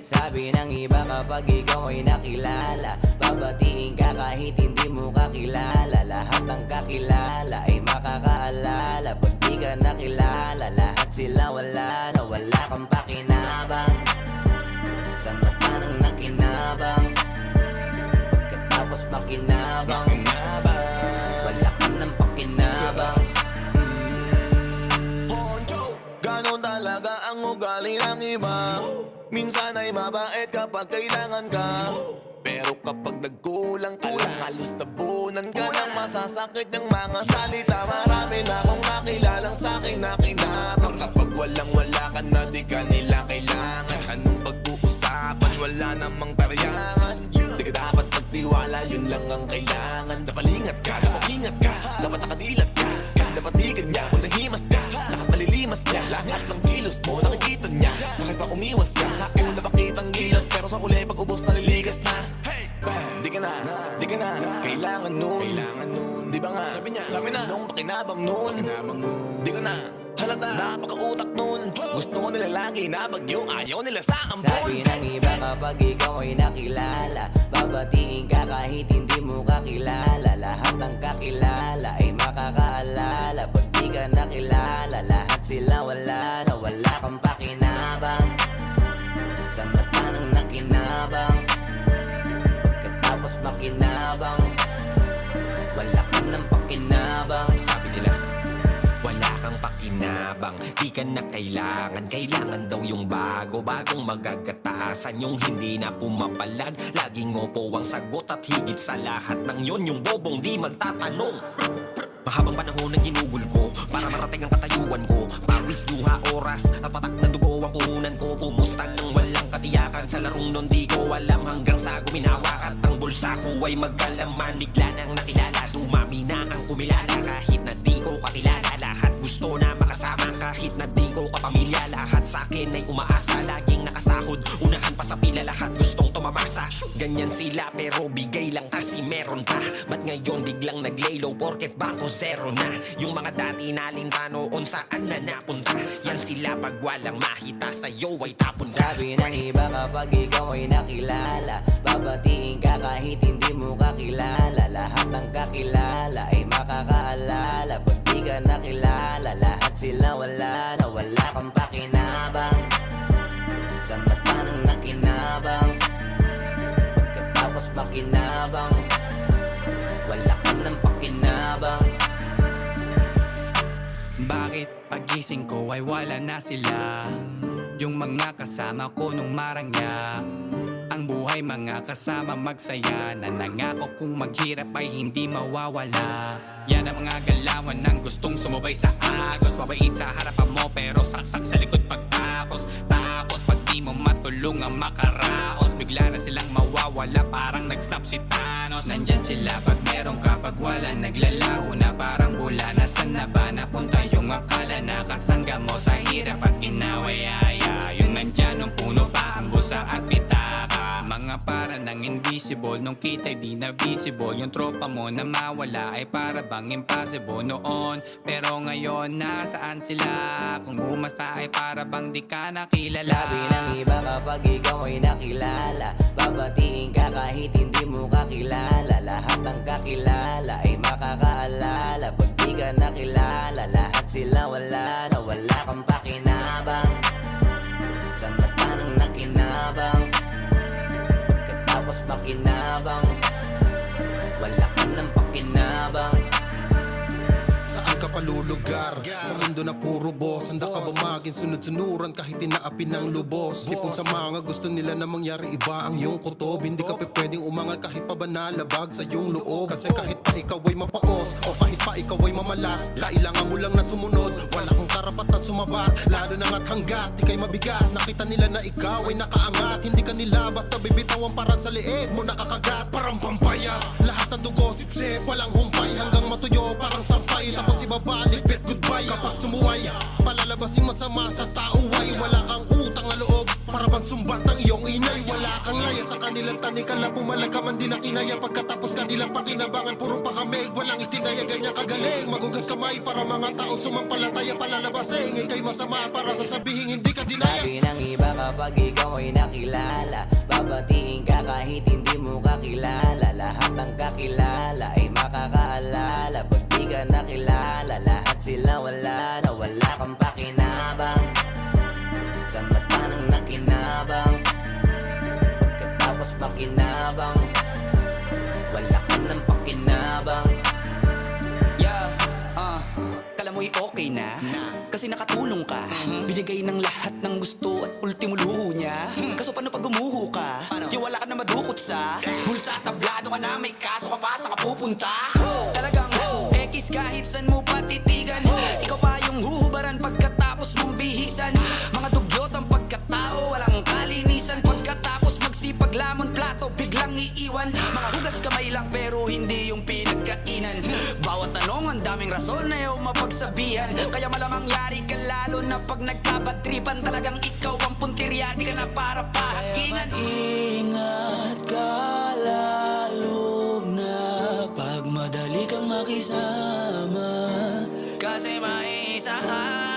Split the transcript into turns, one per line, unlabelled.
Sabi ng iba kapag ikaw ay nakilala, babatiin ka kahit hindi mo kakilala. Lahat ng kakilala ay makakaalala. Pag di ka nakilala, lahat sila wala na wala kang pakinabang. Sa mata ng nakinabang, pagkatapos makinabang, wala ka ng pakinabang.
Ganon talaga ang ugali ng iba. Minsan ay mabait kapag kailangan ka, pero kapag nagkulang ka lang, halos tabunan ka ng masasakit ng mga salita. Marami na akong nakilalang sa'king nakinabang. Kapag walang-wala ka na, di ka nila kailangan. Anong pag-uusapan, wala namang tariyangan. Di ka dapat magtiwala, yun lang ang kailangan. Napalingat ka, napakingat ka, dapat nakadilat ka. Kasi napatigan niya, kung nahimas ka, nakapalilimas niya. Lahat ng kilos mo, nakikita niya. Bakit ba umiwas ka? Sa akin napakitang gilas, pero sa huli pag ubos naliligas na. Di ka na, di ka na kailangan nun. Di ba nga, sabi na nung pakinabang nun. Di ka na halata, napaka-utak nun. Gusto nila lagi na bagyo, ayaw nila sa ampon.
Sabi ng iba kapag ikaw ay nakilala, babatiin ka kahit hindi mo kakilala. Lahat ng kakilala ay makakaalala. Pag di ka nakilala, lahat sila wala na wala kang pakinabang. Sa mata ng nakinabang, pagkatapos makinabang, wala ka ng pakinabang.
Sabi nila, wala kang pakinabang, di ka na kailangan. Kailangan daw yung bago, bagong magagatasan, yung hindi na pumapalag. Laging opo ang sagot at higit sa lahat ng yon, yung bobong di magtatanong. Mahabang panahon ang ginugol ko para marating ang katayuan ko. Pawis, luha, oras at patak ng dugo ang puhunan ko. Pumusta nang walang katiyakan sa larong nun di ko alam. Hanggang sa guminawa at ang bulsa ko ay magkalaman. Bigla nang nakilala, dumami na ang kumilala. Kahit na di ko kakilala, lahat gusto na makasama. Kahit na di ko kapamilya, lahat sa akin ay umaasa. Laging nakasahod, unahan pa sa pila, lahat gustong tumamasa. Ganyan sila pero bigay lang kasi meron pa. Ba't ngayon biglang nag-laylow porket bangko zero na? Yung mga dati nalinta noon saan na napunta? Yan sila pag walang mahita sa'yo ay tapon ka.
Sabi ng iba kapag ikaw ay nakilala, babatiin ka kahit hindi mo kakilala. Lahat ng kakilala ay makakaalala. Pag di ka nakilala, lahat sila wala na wala kang pakinabang. Sa mata ng nakinabang, pagkatapos makinabang, wala ka ng pakinabang.
Bakit pagising ko ay wala na sila? Yung mga kasama ko nung marangya. Ang buhay mga kasama magsaya, na nangako kung maghirap ay hindi mawawala. Yan ang mga galawan ng gustong sumubay sa agos. Mabait sa harapan mo pero saksak sa likod pagtapos. Tapos pag di mo matulungan makaraos, bigla na silang mawawala parang nag-snap si Thanos. Nandyan sila pag meron ka, pag wala naglalaho na parang bula. Nasaan na ba napunta yung akala na kasangga mo sa hirap at ginawayaya? Yung nandyan nung puno pa ang busa at pitaka. Mga para ng invisible, nung kita'y di na visible. Yung tropa mo na mawala ay para bang impossible noon. Pero ngayon nasaan sila? Kung bumasta ay para bang di ka nakilala.
Sabi ng iba kapag ikaw ay nakilala, babatiin ka kahit hindi mo kakilala. Lahat ng kakilala ay makakaalala. Pag di ka nakilala, lahat sila wala na wala kang pakinabang. Sa mata ng nakinabang, pagkatapos makinabang, wala ka ng pakinabang.
Saan ka palulugar? Sa mundo na puro boss. Handa ka ba maging sunod-sunuran kahit inaapi ng lubos? Tipong sa mga gusto nila na mangyari iba ang iyong kutob. Hindi ka pwedeng umangal kahit pa ba nalabag sa iyong loob. Kasi kahit pa ikaw ay mapaos o kahit pa ikaw ay mamalat, kailangan mo lang na sumunod. Wala kang karapatan sumabat, lalo na nga't hanggat di kay mabigat. Nakita nila na ikaw ay nakaangat, hindi ka nila basta bibitawan parang sa liig mo nakakagat. Parang pampaya, lahat ng dugo sipsip, walang humpay. Hanggang matuyo parang sampay, tapos ibabalik bet goodbye. Kapag sumuway, palalabas yung masama sa tao ay wala kang utang na loob, para bang sumbat ng iyong inay. Wala kang laya sa kanilang tanikala, pumalag ka man di na kinaya. Pagkatapos kanilang pakinabangan, puro pa kami, walang itinaya, ganyan kagaling. Magugas kamay para mga taong sumampalataya palalabasin. ika'y masama para sasabihin hindi ka dinaya.
Sabi ng iba kapag ikaw ay nakilala, babatiin ka kahit hindi mo kakilala. Lahat ng kakilala ay makakaalala. Pag di ka nakilala, lahat sila wala na. Wala kang pakinabang sa mata ng nakinabang. Pagkatapos makinabang, wala ka ng pakinabang.
Yeah, kala mo'y okay na kasi nakatulong ka. Binigay ng lahat ng gusto at ultimo luho niya. Kaso paano pag gumuho ka? Di wala ka na madukot sa bulsa, tablado ka na, may kaso ka pa, saan ka pupunta? Talagang ekis kahit saan mo patitigan. Ikaw pa yung huhubaran pagkatapos mong bihisan. Mga dugyot ang pagkatao, walang kalinisan. Pagkatapos magsipag lamon plato, biglang iiwan. Mga hugas kamay lang pero hindi yung pinagkainan. Bawat tanong ang daming rason na ayaw mapagsabihan. Kaya malamang yari ka lalo na pag nagkabadtripan. Talagang ikaw ang puntirya, di ka na para pahakingan. Ingat ka lalo na pag madali kang makisama, kasi may isahan